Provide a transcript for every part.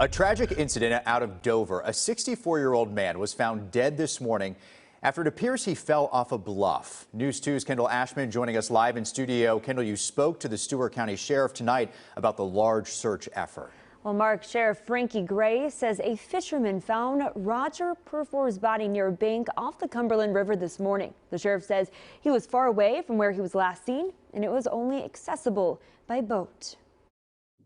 A tragic incident out of Dover. A 64-year-old man was found dead this morning after it appears he fell off a bluff. News 2's Kendall Ashman joining us live in studio. Kendall, you spoke to the Stewart County Sheriff tonight about the large search effort. Well, Mark, Sheriff Frankie Gray says a fisherman found Roger Perfors' body near a bank off the Cumberland River this morning. The sheriff says he was far away from where he was last seen, and it was only accessible by boat.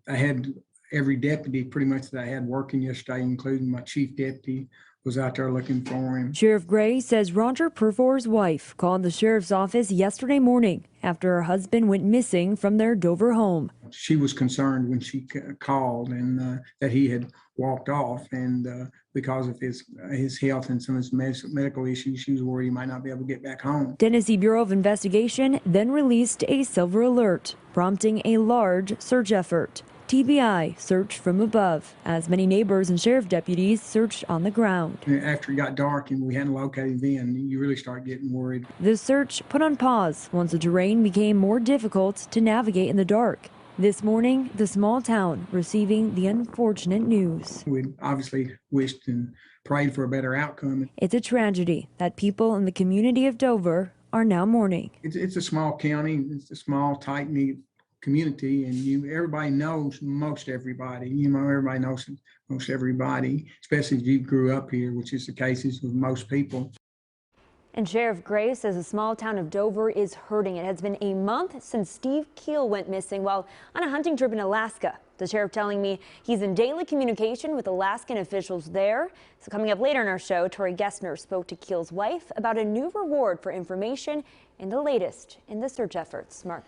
I had every deputy pretty much that I had working yesterday, including my chief deputy, was out there looking for him. Sheriff Gray says Roger Perfors' wife called the sheriff's office yesterday morning after her husband went missing from their Dover home. She was concerned when she called and that he had walked off, and because of his health and some of his medical issues, she was worried he might not be able to get back home. Tennessee Bureau of Investigation then released a silver alert, prompting a large search effort. TBI searched from above as many neighbors and sheriff deputies searched on the ground. After it got dark and we hadn't located him, you really start getting worried. The search put on pause once the terrain became more difficult to navigate in the dark. This morning, the small town receiving the unfortunate news. We obviously wished and prayed for a better outcome. It's a tragedy that people in the community of Dover are now mourning. It's a small county. It's a small, tight-knit community, and everybody knows most everybody. Everybody knows most everybody, especially if you grew up here, which is the case with most people. And Sheriff Gray says the small town of Dover is hurting. It has been a month since Steve Keel went missing while on a hunting trip in Alaska. The sheriff telling me he's in daily communication with Alaskan officials there. So coming up later in our show, Tori Gessner spoke to Keel's wife about a new reward for information and the latest in the search efforts. Mark.